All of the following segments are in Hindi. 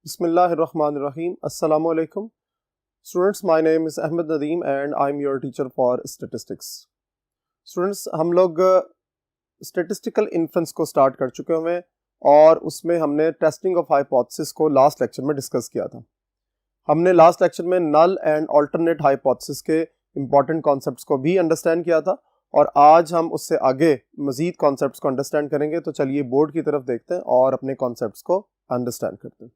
Bismillahirrahmanirrahim. Assalamu alaikum. Students, my name is Ahmed Nadeem and I'm your teacher for statistics. Students, हम लोग स्टेटिस्टिकल इन्फ्रेंस को स्टार्ट कर चुके हुए हैं और उसमें हमने टेस्टिंग ऑफ हाइपोथेसिस को लास्ट लेक्चर में डिस्कस किया था। हमने लास्ट लेक्चर में नल एंड अल्टरनेट हाइपोथेसिस के इंपॉर्टेंट कॉन्सेप्ट्स को भी अंडरस्टैंड किया था और आज हम उससे आगे मजीद कॉन्सेप्ट्स को अंडरस्टैंड करेंगे। तो चलिए बोर्ड की तरफ देखते हैं और अपने कॉन्सेप्ट्स को अंडरस्टैंड करते हैं।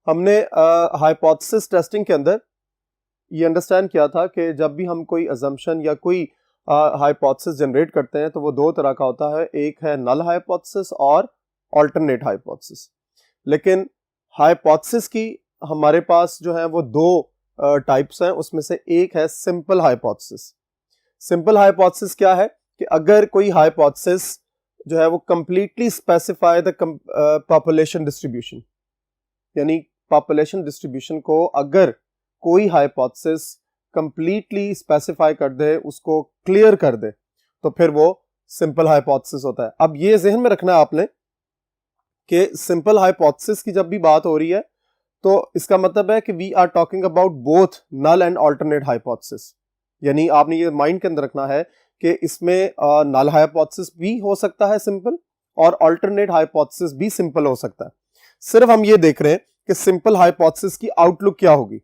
हमने हाइपोथेसिस टेस्टिंग के अंदर ये अंडरस्टैंड किया था कि जब भी हम कोई अजम्पशन या कोई हाइपोथेसिस जनरेट करते हैं तो वो दो तरह का होता है, एक है नल हाइपोथेसिस और अल्टरनेट हाइपोथेसिस। लेकिन हाइपोथेसिस की हमारे पास जो है वो दो टाइप्स हैं, उसमें से एक है सिंपल हाइपोथेसिस। सिंपल हाइपोथेसिस क्या है कि अगर कोई हाइपोथेसिस जो है वो completely specify the population distribution, यानी पॉपुलेशन डिस्ट्रीब्यूशन को अगर कोई हाइपोथेसिस कंप्लीटली स्पेसिफाई कर दे, उसको क्लियर कर दे, तो फिर वो सिंपल हाइपोथेसिस होता है। अब ये ज़हन में रखना है आपने कि सिंपल हाइपोथेसिस की जब भी बात हो रही है तो इसका मतलब है कि we are talking about both null and alternate hypothesis. यानी आपने ये माइंड के अंदर रखना है कि इसमें नल हाइपोथेसिस भी हो सकता है सिंपल और अल्टरनेट हाइपोथेसिस भी सिंपल हो सकता है। सिर्फ हम ये देख रहे हैं कि सिंपल हाइपोथेसिस की आउटलुक क्या होगी।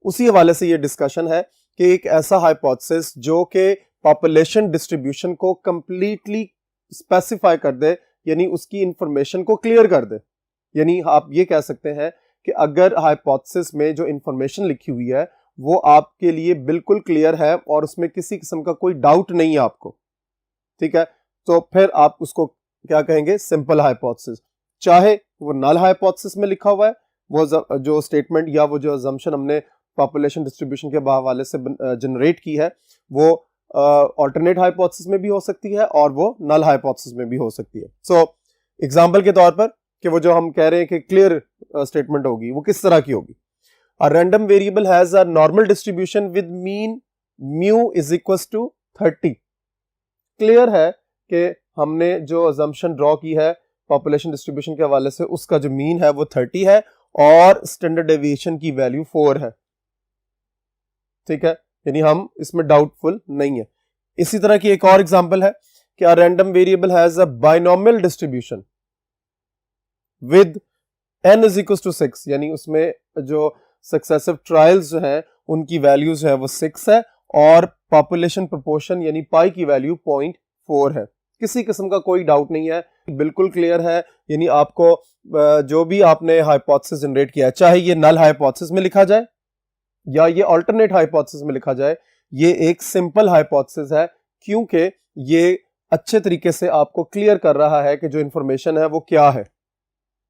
उसी हवाले से ये डिस्कशन है कि एक ऐसा हाइपोथेसिस जो कि पॉपुलेशन डिस्ट्रीब्यूशन को कंप्लीटली स्पेसिफाई कर दे, यानी उसकी इंफॉर्मेशन को क्लियर कर दे। यानी आप ये कह सकते हैं कि अगर हाइपोथेसिस में जो इंफॉर्मेशन लिखी हुई है वो आपके लिए बिल्कुल क्लियर है और उसमें किसी किस्म का कोई डाउट नहीं है आपको, ठीक है, तो फिर आप उसको क्या कहेंगे, सिंपल हाइपोथेसिस। चाहे वो नल हाइपोथेसिस में लिखा हुआ है, वो जो स्टेटमेंट या वो जो अजम्पशन हमने पॉपुलेशन डिस्ट्रीब्यूशन के हवाले से जनरेट की है वो अल्टरनेट हाइपोथेसिस में भी हो सकती है और वो नल हाइपोथेसिस में भी हो सकती है। एग्जांपल के तौर पर कि वो जो हम कह रहे हैं कि क्लियर स्टेटमेंट होगी, वो किस तरह की होगी। A random variable has a normal distribution with mean mu is equals to 30। Clear है कि हमने जो अजम्पशन ड्रॉ की है पॉपुलेशन डिस्ट्रीब्यूशन के हवाले से, उसका जो मीन है वो 30 है और स्टैंडर्ड डेविएशन की वैल्यू 4 है, ठीक है, यानी हम इसमें डाउटफुल नहीं है। इसी तरह की एक और एग्जांपल है कि a random variable has a binomial distribution with n is equal to 6, यानी उसमें जो सक्सेसिव ट्रायल्स जो हैं उनकी वैल्यूज जो है वो 6 है और पॉपुलेशन प्रोपोर्शन यानी पाई की वैल्यू 0.4 है। किसी किस्म का कोई डाउट नहीं है, बिल्कुल क्लियर है। यानी आपको जो भी आपने हाइपोथेसिस जनरेट किया है, चाहे ये नल हाइपोथेसिस में लिखा जाए या ये अल्टरनेट हाइपोथेसिस में लिखा जाए, ये एक सिंपल हाइपोथेसिस है क्योंकि ये अच्छे तरीके से आपको क्लियर कर रहा है कि जो इंफॉर्मेशन है वो क्या है।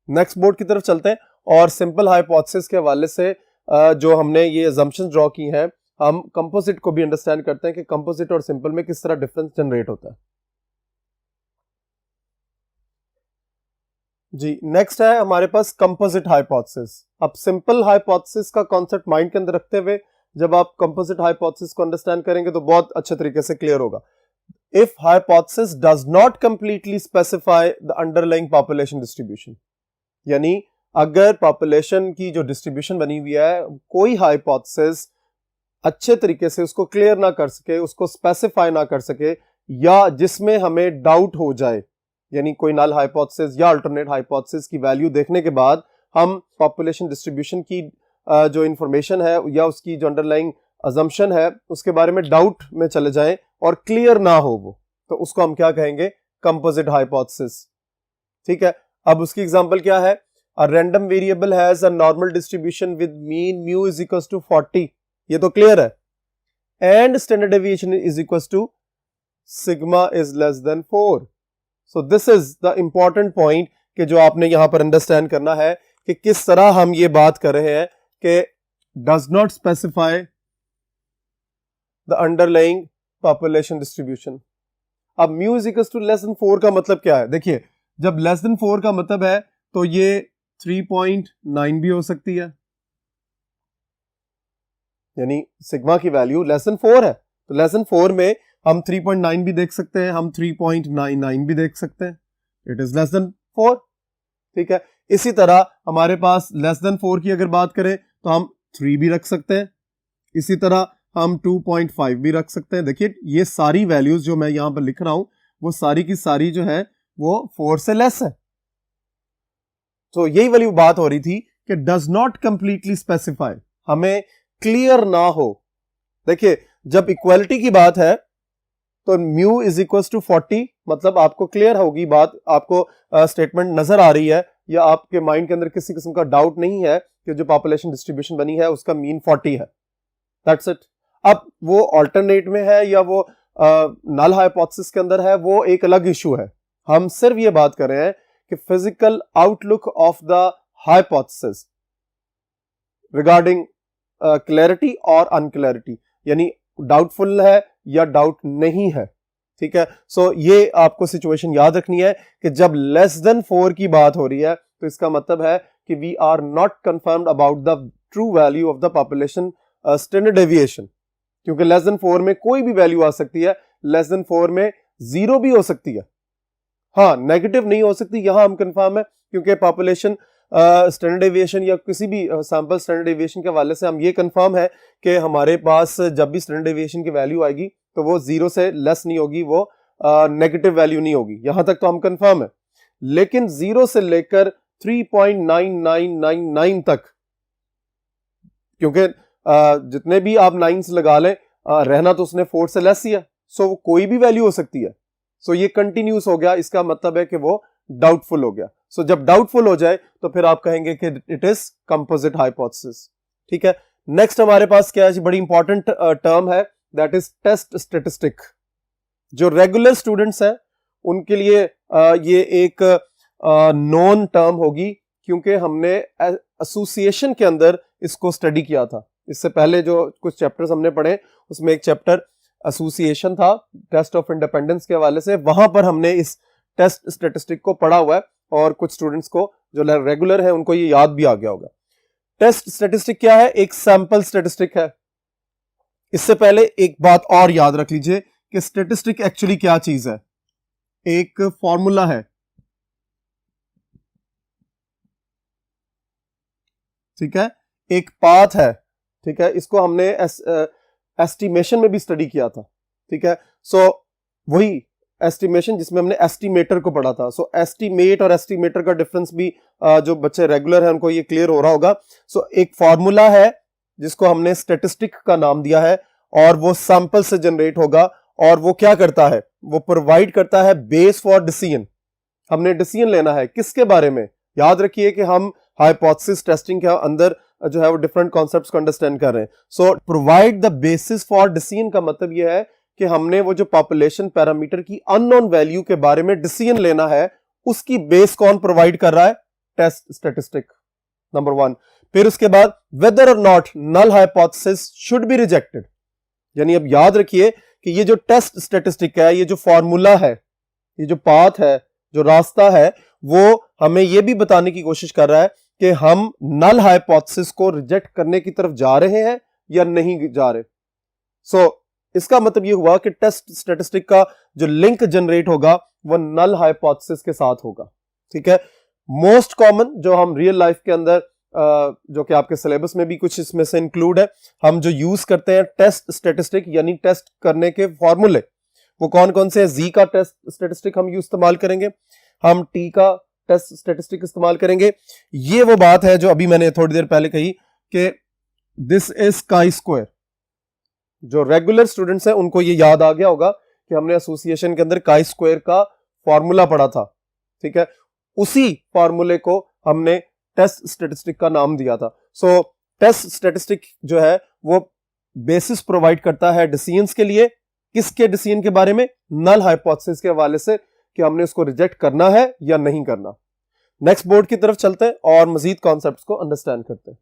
नेक्स्ट बोर्ड की तरफ चलते हैं और सिंपल हाइपोथेसिस के हवाले से जो हमने ये अजम्पशंस ड्रॉ की हैं, हम कंपोजिट को भी अंडरस्टैंड करते हैं कि कंपोजिट और सिंपल में किस तरह डिफरेंस जनरेट होता है। जी, नेक्स्ट है हमारे पास कंपोजिट हाइपोथेसिस। अब सिंपल हाइपोथेसिस का कॉन्सेप्ट माइंड के अंदर रखते हुए जब आप कंपोजिट हाइपोथेसिस को अंडरस्टैंड करेंगे तो बहुत अच्छे तरीके से क्लियर होगा। If hypothesis does not completely specify the underlying population distribution, यानी अगर पॉपुलेशन की जो डिस्ट्रीब्यूशन बनी हुई है कोई हाइपोथेसिस अच्छे तरीके से उसको क्लियर ना कर सके, उसको स्पेसिफाई ना कर सके, या जिसमें हमें डाउट हो जाए, यानी कोई नल हाइपोथेसिस या अल्टरनेट हाइपोथेसिस की वैल्यू देखने के बाद हम पॉपुलेशन डिस्ट्रीब्यूशन की जो इंफॉर्मेशन है या उसकी जो अंडरलाइंग अजम्पशन है उसके बारे में डाउट में चले जाएं और क्लियर ना हो वो, तो उसको हम क्या कहेंगे, कंपोजिट हाइपोथेसिस, ठीक है। अब उसकी एग्जांपल क्या है, a random variable has a normal distribution with mean mu is equals to 40, ये तो क्लियर है, and standard deviation is equals to sigma is less than 4। So this is the important point कि जो आपने यहां पर अंडरस्टैंड करना है कि किस तरह हम ये बात कर रहे हैं कि does not specify the underlying population distribution. अब mu is equals to less than 4 का मतलब क्या है, देखिए जब लेस देन 4 का मतलब है तो ये 3.9 भी हो सकती है, यानी सिग्मा की वैल्यू लेस देन 4 है, तो लेस देन 4 में हम 3.9 भी देख सकते हैं, हम 3.99 भी देख सकते हैं, इट इज लेस देन 4। ठीक है। इसी तरह हमारे पास लेस देन 4 की अगर बात करें तो हम 3 भी रख सकते हैं, इसी तरह हम 2.5 भी रख सकते हैं। देखिए ये सारी वैल्यूज जो मैं यहां पर लिख रहा हूं वो सारी की सारी जो है वो 4 से लेस है। तो यही वाली बात हो रही थी कि डज नॉट कंप्लीटली स्पेसिफाई, हमें क्लियर ना हो। देखिए जब इक्वालिटी की बात है तो म्यू इज इक्वल टू 40, मतलब आपको क्लियर होगी बात, आपको स्टेटमेंट नजर आ रही है या आपके माइंड के अंदर किसी किस्म का डाउट नहीं है कि जो पॉपुलेशन डिस्ट्रीब्यूशन बनी है उसका मीन 40 है। That's it. अब वो अल्टरनेट में है या वो नल हाइपोथेसिस के अंदर है, वो एक अलग इशू है। हम सिर्फ ये बात कर रहे हैं कि physical outlook of the hypothesis regarding clarity और अनक्लैरिटी, यानी डाउटफुल है या डाउट नहीं है। ठीक है। सो ये आपको सिचुएशन याद रखनी है कि जब लेस देन 4 की बात हो रही है तो इसका मतलब है कि we are not confirmed about the true value of the population standard deviation, क्योंकि लेस देन 4 में कोई भी वैल्यू आ सकती है, लेस देन 4 में 0 भी हो सकती है, हाँ नेगेटिव नहीं हो सकती, यहां हम कंफर्म है क्योंकि पॉपुलेशन स्टैंडर्ड डेविएशन या किसी भी सैंपल स्टैंडर्ड डेविएशन के हवाले से हम ये कंफर्म है कि हमारे पास जब भी स्टैंडर्ड डेविएशन की वैल्यू आएगी तो वो 0 से लेस नहीं होगी, वो नेगेटिव वैल्यू नहीं होगी, यहां तक तो हम कंफर्म है। लेकिन 0 से लेकर 3.9999 तक, क्योंकि जितने भी आप 9s लगा लें रहना तो उसने 4 से लेस ही है, सो वो कोई भी वैल्यू हो सकती है। सो ये कंटिन्यूस हो गया, इसका मतलब है कि वो डाउटफुल हो गया। सो जब डाउटफुल हो जाए तो फिर आप कहेंगे कि इट इज कंपोजिट हाइपोथेसिस। ठीक है। नेक्स्ट हमारे पास क्या है, बड़ी इंपॉर्टेंट टर्म है, दैट इज टेस्ट स्टेटिस्टिक। जो रेगुलर स्टूडेंट्स हैं उनके लिए ये एक नॉन टर्म होगी, क्योंकि हमने एसोसिएशन के अंदर इसको स्टडी किया था। इससे पहले जो कुछ चैप्टर्स हमने पढ़े उसमें एक चैप्टर एसोसिएशन था टेस्ट ऑफ इंडिपेंडेंस के हवाले से, वहां पर हमने इस टेस्ट स्टेटिस्टिक को पढ़ा हुआ है और कुछ स्टूडेंट्स को जो रेगुलर है उनको ये याद भी आ गया होगा। टेस्ट स्टेटिस्टिक क्या है, एक सैंपल स्टेटिस्टिक है। इससे पहले एक बात और याद रख लीजिए कि स्टेटिस्टिक एक्चुअली क्या चीज है, एक फॉर्मूला है, ठीक है, एक पाथ है, ठीक है, इसको हमने एस्टिमेशन में भी स्टडी किया था। ठीक है। सो वही एस्टिमेशन जिसमें हमने एस्टिमेटर को पढ़ा था। सो एस्टिमेट और एस्टिमेटर का डिफरेंस भी जो बच्चे रेगुलर हैं उनको ये क्लियर हो रहा होगा। सो एक फॉर्मूला है जिसको हमने स्टैटिस्टिक का नाम दिया है और वो सैंपल से जनरेट होगा, और वो क्या करता है, वो प्रोवाइड करता है बेस फॉर डिसीजन। हमने डिसीजन लेना है किसके बारे में, याद रखिए कि हम हाइपोथेसिस टेस्टिंग के अंदर जो है वो डिफरेंट कॉन्सेप्ट्स को अंडरस्टैंड कर रहे हैं। So provide the basis for decision का मतलब यह है कि हमने वो जो पॉपुलेशन पैरामीटर की अननोन वैल्यू के बारे में डिसीजन लेना है, उसकी बेस कौन प्रोवाइड कर रहा है, टेस्ट स्टैटिस्टिक, नंबर 1। फिर उसके बाद वेदर और not null hypothesis should be rejected, यानी अब याद रखिए कि ये जो टेस्ट स्टैटिस्टिक है, ये जो फॉर्मूला है, ये जो पाथ है, जो रास्ता है, वो हमें ये भी बताने की कोशिश कर रहा है कि हम नल हाइपोथेसिस को रिजेक्ट करने की तरफ जा रहे हैं या नहीं जा रहे। सो इसका मतलब ये हुआ कि टेस्ट स्टैटिस्टिक का जो लिंक जनरेट होगा वो नल हाइपोथेसिस के साथ होगा। ठीक है। मोस्ट कॉमन जो हम रियल लाइफ के अंदर जो कि आपके सिलेबस में भी कुछ इसमें से इंक्लूड है, हम जो यूज करते हैं टेस्ट स्टैटिस्टिक यानी टेस्ट करने के फॉर्मूले, वो कौन कौन से हैं। जी का टेस्ट स्टैटिस्टिक हम इस्तेमाल करेंगे, हम टी का टेस्ट स्टैटिस्टिक इस्तेमाल करेंगे। ये वो बात है जो अभी मैंने थोड़ी देर पहले कही कि दिस इज काई स्क्वायर। जो रेगुलर स्टूडेंट्स हैं उनको ये याद आ गया होगा कि हमने एसोसिएशन के अंदर काई स्क्वायर का फॉर्मूला पढ़ा था। ठीक है। उसी फॉर्मूले को हमने टेस्ट स्टैटिस्टिक का नाम दिया था। सो टेस्ट स्टैटिस्टिक जो है वो बेसिस प्रोवाइड करता है डिसीजंस के लिए, किसके डिसीजन के बारे में, नल हाइपोथेसिस के हवाले से कि हमने उसको रिजेक्ट करना है या नहीं करना। नेक्स्ट बोर्ड की तरफ चलते हैं और मजीद कॉन्सेप्ट्स को अंडरस्टैंड करते हैं।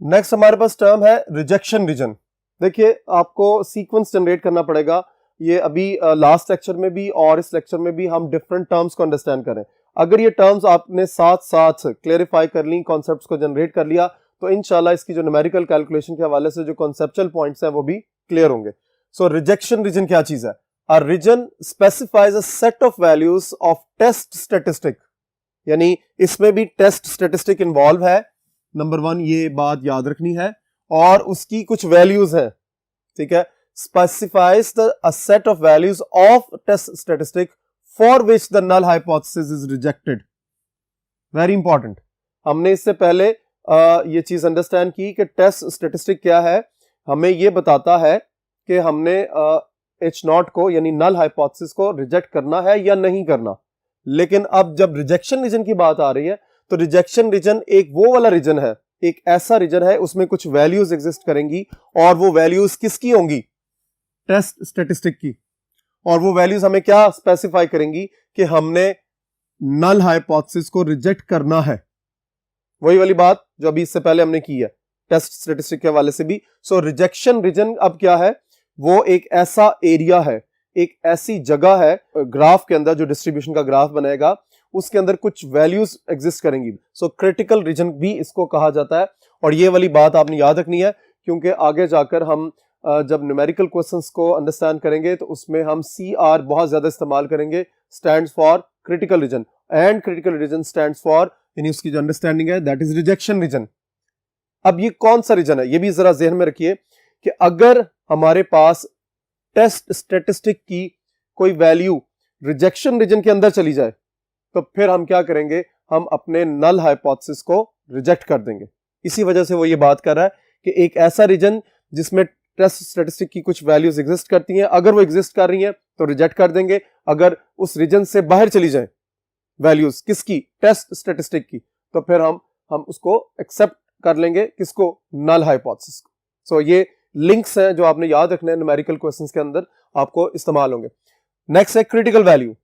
नेक्स्ट हमारे पास टर्म है रिजेक्शन रीजन। देखिए आपको सीक्वेंस जनरेट करना पड़ेगा, ये अभी लास्ट लेक्चर में भी और इस लेक्चर में भी हम डिफरेंट टर्म्स को अंडरस्टैंड करें। अगर ये टर्म्स आपने साथ साथ क्लेरिफाई कर ली, कॉन्सेप्ट्स को जनरेट कर लिया, तो इंशाल्लाह इसकी जो न्यूमेरिकल कैलकुलेशन के हवाले से जो कॉन्सेप्चुअल पॉइंट्स हैं वो भी क्लियर होंगे। सो रिजेक्शन रीजन क्या चीज है, a region specifies a set of values of test statistic, यानी इसमें भी टेस्ट स्टेटिस्टिक इन्वॉल्व है, नंबर 1 ये बात याद रखनी है, और उसकी कुछ वैल्यूज हैं, ठीक है। Specifies a set of values of test statistic for which the null hypothesis is rejected. Very important, हमने इससे पहले ये चीज अंडरस्टैंड की कि टेस्ट स्टेटिस्टिक क्या है। हमें ये बताता है कि हमने H0 को यानी नल हाइपोथेसिस को रिजेक्ट करना है या नहीं करना। लेकिन अब जब रिजेक्शन रीजन की बात आ रही है तो रिजेक्शन रीजन एक वो वाला रीजन है, एक ऐसा रीजन है उसमें कुछ वैल्यूज एग्जिस्ट करेंगी, और वो वैल्यूज किसकी होंगी? टेस्ट स्टेटिस्टिक की। और वो वैल्यूज हमें क्या स्पेसिफाई करेंगी कि हमने नल हाइपोथेसिस को रिजेक्ट करना है। वही वाली बात जो अभी इससे पहले हमने की है टेस्ट स्टेटिस्टिक के हवाले से भी। सो रिजेक्शन रीजन अब क्या है? वो एक ऐसा एरिया है, एक ऐसी जगह है ग्राफ के अंदर, जो डिस्ट्रीब्यूशन का ग्राफ बनेगा उसके अंदर कुछ वैल्यूज एग्जिस्ट करेंगी। सो क्रिटिकल रीजन भी इसको कहा जाता है। और ये वाली बात आपने याद रखनी है, क्योंकि आगे जाकर हम जब न्यूमेरिकल क्वेश्चंस को अंडरस्टैंड करेंगे तो उसमें हम CR बहुत ज्यादा इस्तेमाल करेंगे, stands for critical reason, and critical reason stands for, यानी उसकी जो अंडरस्टैंडिंग है दैट इज रिजेक्शन रीजन। अब ये कौन सा रीजन है ये भी जरा जहन में रखिए कि अगर हमारे पास टेस्ट स्टेटिस्टिक की कोई वैल्यू रिजेक्शन रीजन के अंदर चली जाए तो फिर हम क्या करेंगे? हम अपने नल हाइपोथेसिस को रिजेक्ट कर देंगे। इसी वजह से वो ये बात कर रहा है कि एक ऐसा रीजन जिसमें टेस्ट स्टेटिस्टिक की कुछ वैल्यूज एग्जिस्ट करती हैं, अगर वो एग्जिस्ट कर रही हैं तो रिजेक्ट कर देंगे। अगर उस रीजन से बाहर चली जाए वैल्यूज किसकी? टेस्ट स्टेटिस्टिक की, तो फिर हम उसको एक्सेप्ट कर लेंगे, किसको? नल हाइपोथेसिस को। सो ये लिंक्स हैं जो आपने याद रखने हैं, न्यूमेरिकल क्वेश्चंस के अंदर आपको इस्तेमाल होंगे। नेक्स्ट है क्रिटिकल वैल्यू।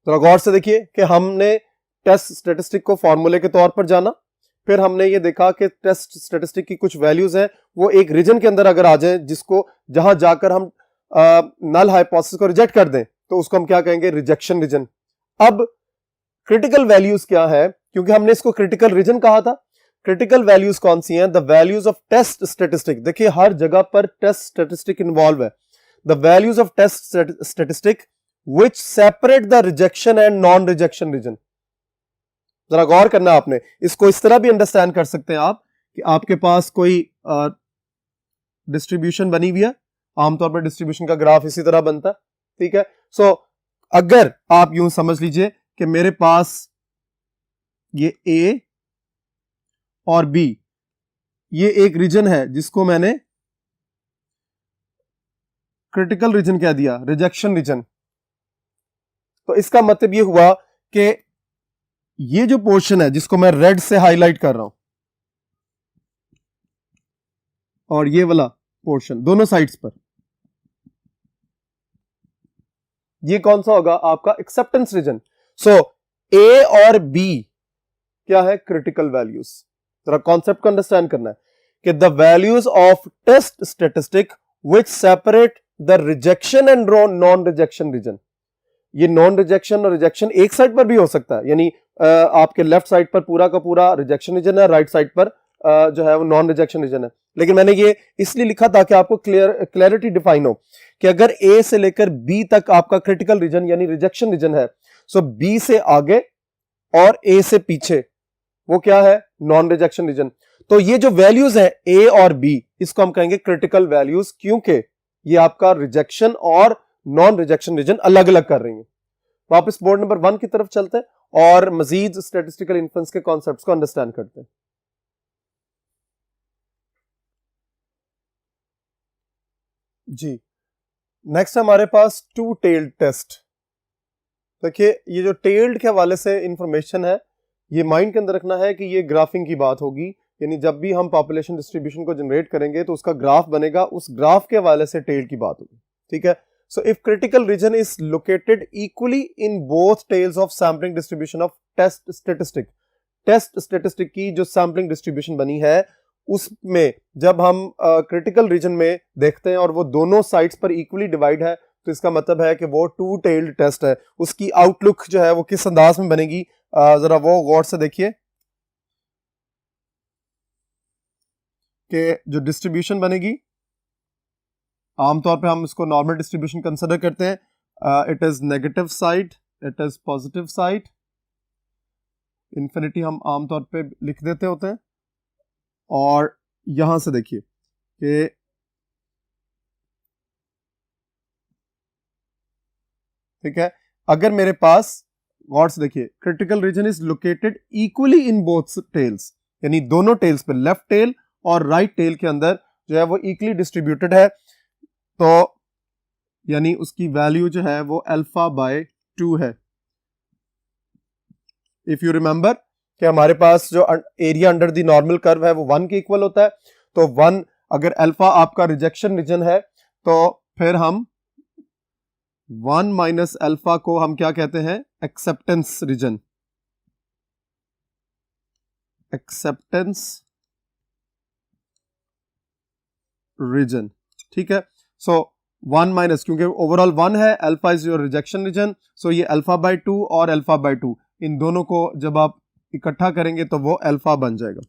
तो गौर से देखिए कि हमने टेस्ट स्टेटिस्टिक को फॉर्मूले के तौर पर जाना, फिर हमने ये देखा कि टेस्ट स्टेटिस्टिक की कुछ वैल्यूज हैं वो एक रीजन के अंदर अगर आ जाए जिसको जहां जाकर हम नल हाइपोथेसिस को रिजेक्ट कर दें तो उसको हम क्या कहेंगे? Rejection region. अब क्रिटिकल वैल्यूज क्या है? क्योंकि हमने इसको क्रिटिकल रीजन कहा था। क्रिटिकल वैल्यूज कौन सी हैं? The values of test statistic. देखिए हर जगह पर टेस्ट स्टेटिस्टिक इन्वॉल्व है। The values of test statistic which separate the rejection and non rejection region। जरा गौर करना आपने, इसको इस तरह भी अंडरस्टैंड कर सकते हैं आप कि आपके पास कोई डिस्ट्रीब्यूशन बनी हुई है, आमतौर पर डिस्ट्रीब्यूशन का ग्राफ इसी तरह बनता है, ठीक है। सो अगर आप यूं समझ लीजिए कि मेरे पास ये A और B ये एक रीजन है जिसको मैंने क्रिटिकल रीजन कह दिया, रिजेक्शन रीजन। तो इसका मतलब ये हुआ कि ये जो पोर्शन है जिसको मैं रेड से हाईलाइट कर रहा हूं और ये वाला पोर्शन दोनों साइड्स पर, ये कौन सा होगा? आपका एक्सेप्टेंस रीजन। सो A और B क्या है? Critical values. जरा कॉन्सेप्ट को अंडरस्टैंड करना है कि the values of test statistic which separate the rejection and non rejection region. ये नॉन रिजेक्शन और रिजेक्शन एक साइड पर भी हो सकता है, यानी आपके लेफ्ट साइड पर पूरा का पूरा रिजेक्शन रीजन है, राइट साइड पर जो है वो नॉन रिजेक्शन रीजन है। लेकिन मैंने ये इसलिए लिखा ताकि आपको क्लियरिटी डिफाइन हो कि अगर A से लेकर B तक आपका क्रिटिकल रीजन यानी रिजेक्शन रीजन है, सो B से आगे और A से पीछे वो क्या है? Non rejection region. तो ये जो वैल्यूज है A और B, इसको हम कहेंगे क्रिटिकल वैल्यूज, क्योंकि ये आपका रिजेक्शन और नॉन रिजेक्शन रीजन अलग अलग कर रही हैं। वापस बोर्ड नंबर 1 की तरफ चलते हैं और मजीद स्टैटिस्टिकल इन्फरेंस के कॉन्सेप्ट्स को अंडरस्टैंड करते हैं। जी, नेक्स्ट हमारे पास टू टेल्ड टेस्ट। देखिए ये जो टेल्ड के हवाले से इंफॉर्मेशन है ये माइंड के अंदर रखना है कि ये ग्राफिंग की बात होगी, यानी जब भी हम पॉपुलेशन डिस्ट्रीब्यूशन को जनरेट करेंगे तो उसका ग्राफ बनेगा, उस ग्राफ के हवाले से टेल्ड की बात होगी, ठीक है। So if critical region is located equally in both tails of sampling distribution of test statistic की जो sampling distribution बनी है उसमें जब हम critical region में देखते हैं और वो दोनों साइड्स पर equally divide है तो इसका मतलब है कि वो टू टेल्ड टेस्ट है। उसकी आउटलुक जो है वो किस अंदाज में बनेगी जरा वो गौर से देखिए कि जो डिस्ट्रीब्यूशन बनेगी आमतौर पे हम इसको नॉर्मल डिस्ट्रीब्यूशन कंसिडर करते हैं, it is negative side, it is positive side, infinity हम आमतौर पे लिख देते होते हैं। और यहां से देखिए कि ठीक है, अगर मेरे पास गौर से देखिए critical region is located equally in both tails, यानी दोनों टेल्स पे, लेफ्ट टेल और राइट टेल के अंदर जो है वो इक्वली डिस्ट्रीब्यूटेड है, तो यानी उसकी वैल्यू जो है वो अल्फा बाय 2 है। इफ यू रिमेंबर कि हमारे पास जो area under the normal curve है वो 1 के इक्वल होता है, तो 1 अगर अल्फा आपका रिजेक्शन रीजन है तो फिर हम 1 माइनस अल्फा को हम क्या कहते हैं, एक्सेप्टेंस रीजन, एक्सेप्टेंस रीजन। ठीक है, सो 1 माइनस, क्योंकि ओवरऑल 1 है, alpha is your rejection region, so ये अल्फा बाय 2 और अल्फा बाय 2 इन दोनों को जब आप इकट्ठा करेंगे तो वो अल्फा बन जाएगा।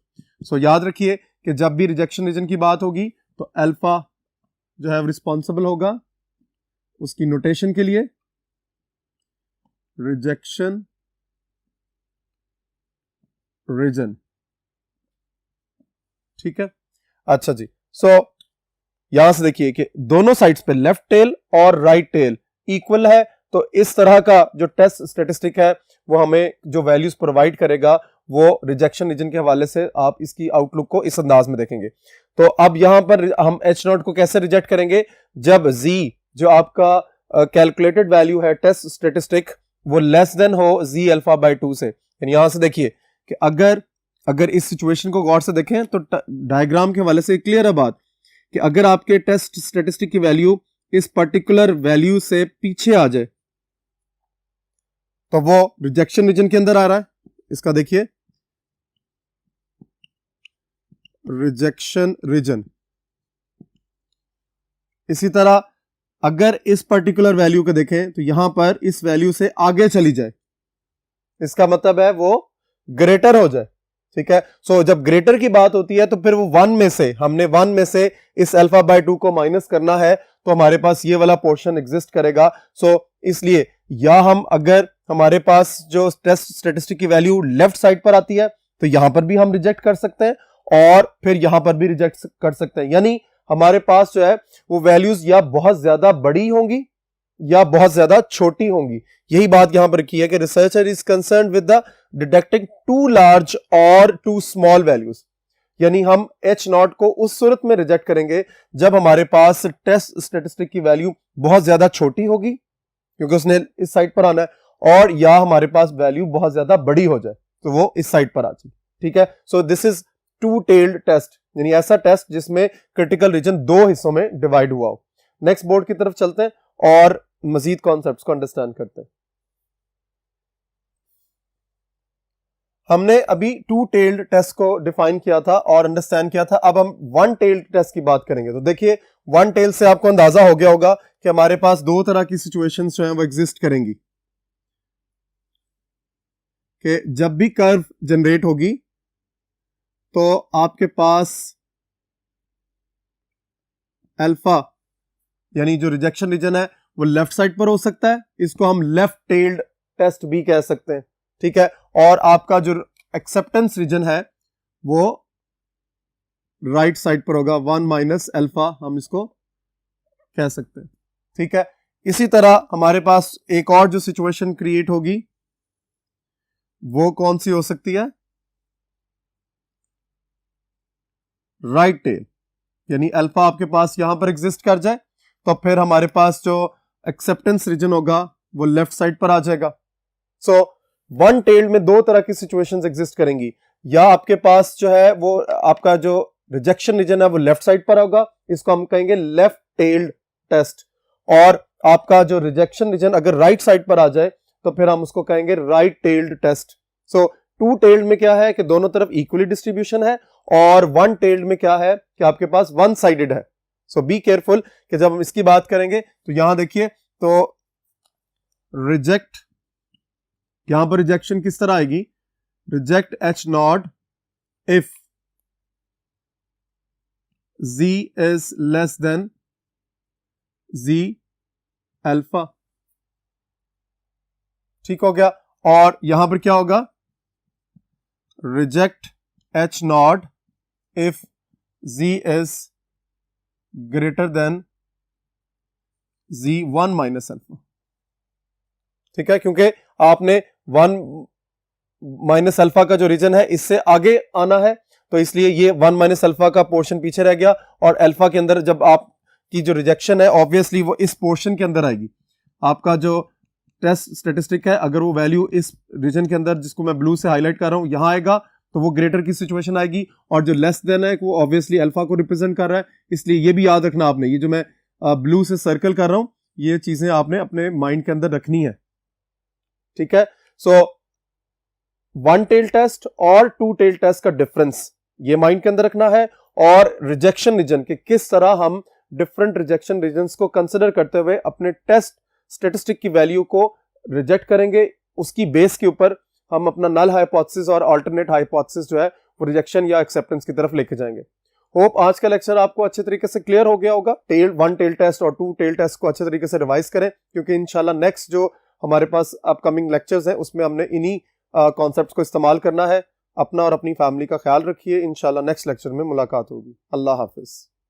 सो याद रखिए कि जब भी रिजेक्शन रीजन की बात होगी तो अल्फा जो है रिस्पॉन्सिबल होगा उसकी नोटेशन के लिए, रिजेक्शन रीजन। ठीक है, अच्छा जी। सो यहां से देखिए कि दोनों साइड्स पे लेफ्ट टेल और राइट टेल इक्वल है, तो इस तरह का जो टेस्ट स्टेटिस्टिक है वो हमें जो वैल्यूज प्रोवाइड करेगा वो रिजेक्शन रीजन के हवाले से आप इसकी आउटलुक को इस अंदाज में देखेंगे। तो अब यहां पर हम एच नॉट को कैसे रिजेक्ट करेंगे, जब जी जो आपका कैलकुलेटेड वैल्यू है टेस्ट स्टेटिस्टिक वो लेस देन हो जी अल्फा बाय 2 से। यानी यहां से देखिए कि अगर इस सिचुएशन को गौर से देखें तो डायग्राम के हवाले से क्लियर है बात कि अगर आपके टेस्ट स्टेटिस्टिक की वैल्यू इस पर्टिकुलर वैल्यू से पीछे आ जाए तो वो रिजेक्शन रीजन के अंदर आ रहा है, इसका देखिए रिजेक्शन रीजन। इसी तरह अगर इस पर्टिकुलर वैल्यू को देखें तो यहां पर इस वैल्यू से आगे चली जाए, इसका मतलब है वो ग्रेटर हो जाए। ठीक है, सो जब ग्रेटर की बात होती है तो फिर वो 1 में से हमने 1 में से इस अल्फा बाय 2 को माइनस करना है, तो हमारे पास ये वाला पोर्शन एग्जिस्ट करेगा। सो इसलिए या हम अगर हमारे पास जो टेस्ट स्टेटिस्टिक की वैल्यू लेफ्ट साइड पर आती है तो यहां पर भी हम रिजेक्ट कर सकते हैं और फिर यहां पर भी रिजेक्ट कर सकते हैं, यानी हमारे पास जो है वो वैल्यूज या बहुत ज्यादा बड़ी होंगी या बहुत ज्यादा छोटी होंगी। यही बात यहां पर की है कि researcher is concern with the detecting too large और टू स्मॉल वैल्यूज, यानी हम एच नॉट को उस सूरत में रिजेक्ट करेंगे जब हमारे पास टेस्ट स्टेटिस्टिक की वैल्यू बहुत ज्यादा छोटी होगी क्योंकि उसने इस साइड पर आना है, और या हमारे पास वैल्यू बहुत ज्यादा बड़ी हो जाए तो वो इस साइड पर आ जाए। ठीक है, so this is two tailed test, यानी ऐसा टेस्ट जिसमें क्रिटिकल रीजन 2 हिस्सों में डिवाइड हुआ हो। नेक्स्ट बोर्ड की तरफ चलते हैं और मजीद कॉन्सेप्ट्स को अंडरस्टैंड करते हैं। हमने अभी 2 टेल्ड टेस्ट को डिफाइन किया था और अंडरस्टैंड किया था, अब हम 1 टेल्ड टेस्ट की बात करेंगे। तो देखिए 1 टेल से आपको अंदाजा हो गया होगा कि हमारे पास 2 तरह की सिचुएशंस जो हैं वो एग्जिस्ट करेंगी कि जब भी कर्व जनरेट होगी तो आपके पास अल्फा यानी जो रिजेक्शन रीजन है वो लेफ्ट साइड पर हो सकता है, इसको हम लेफ्ट टेल्ड टेस्ट भी कह सकते हैं। ठीक है, और आपका जो एक्सेप्टेंस रीजन है वो राइट साइड पर होगा, 1 माइनस अल्फा हम इसको कह सकते हैं। ठीक है, इसी तरह हमारे पास एक और जो सिचुएशन क्रिएट होगी वो कौन सी हो सकती है, राइट टेल, यानी अल्फा आपके पास यहां पर एग्जिस्ट कर जाए तो फिर हमारे पास जो एक्सेप्टेंस रीजन होगा वो लेफ्ट साइड पर आ जाएगा। सो 1 टेल्ड में 2 तरह की सिचुएशंस एग्जिस्ट करेंगी, या आपके पास जो है वो आपका जो रिजेक्शन रीजन है वो लेफ्ट साइड पर होगा, इसको हम कहेंगे लेफ्ट टेल्ड टेस्ट, और आपका जो रिजेक्शन रीजन अगर राइट साइड पर आ जाए तो फिर हम उसको कहेंगे राइट टेल्ड टेस्ट। सो 2 टेल्ड में क्या है कि दोनों तरफ इक्वली डिस्ट्रीब्यूशन है, और 1 टेल्ड में क्या है कि आपके पास 1 साइडेड है। सो बी केयरफुल कि जब हम इसकी बात करेंगे तो यहां देखिए तो रिजेक्ट, यहां पर रिजेक्शन किस तरह आएगी, reject H not if z is less than z alpha, ठीक हो गया। और यहां पर क्या होगा, reject H not if z is greater than z one minus alpha, ठीक है, क्योंकि आपने वन माइनस अल्फा का जो रीजन है इससे आगे आना है, तो इसलिए ये वन माइनस अल्फा का पोर्शन पीछे रह गया, और अल्फा के अंदर जब आपकी जो रिजेक्शन है ऑब्वियसली वो इस पोर्शन के अंदर आएगी। आपका जो टेस्ट स्टेटिस्टिक है, अगर वो वैल्यू इस रीजन के अंदर जिसको मैं ब्लू से हाईलाइट कर रहा हूं यहां आएगा तो वो ग्रेटर की सिचुएशन आएगी, और जो लेस देन है वो ऑब्वियसली अल्फा को रिप्रेजेंट कर रहा है। इसलिए ये भी याद रखना आपने, ये जो मैं ब्लू से सर्कल कर रहा हूं ये चीजें आपने अपने माइंड के अंदर रखनी है, ठीक है। सो वन टेल टेस्ट और टू टेल टेस्ट का डिफरेंस ये माइंड के अंदर रखना है, और रिजेक्शन रीजन के किस तरह हम डिफरेंट रिजेक्शन रीजन्स को कंसिडर करते हुए अपने टेस्ट स्टेटिस्टिक की वैल्यू को रिजेक्ट करेंगे, उसकी बेस के ऊपर हम अपना नल हाइपोथेसिस और अल्टरनेट हाइपोथेसिस जो है वो रिजेक्शन या एक्सेप्टेंस की तरफ लेके जाएंगे। होप आज का लेक्चर आपको अच्छे तरीके से क्लियर हो गया होगा। वन टेल टेस्ट और टू टेल टेस्ट को अच्छे तरीके से रिवाइज करें, क्योंकि इंशाल्लाह नेक्स्ट जो हमारे पास अपकमिंग लेक्चर्स हैं उसमें हमने इन्हीं कॉन्सेप्ट्स को इस्तेमाल करना है। अपना और अपनी फैमिली का ख्याल रखिए। इंशाल्लाह नेक्स्ट लेक्चर में मुलाकात होगी। अल्लाह हाफिज।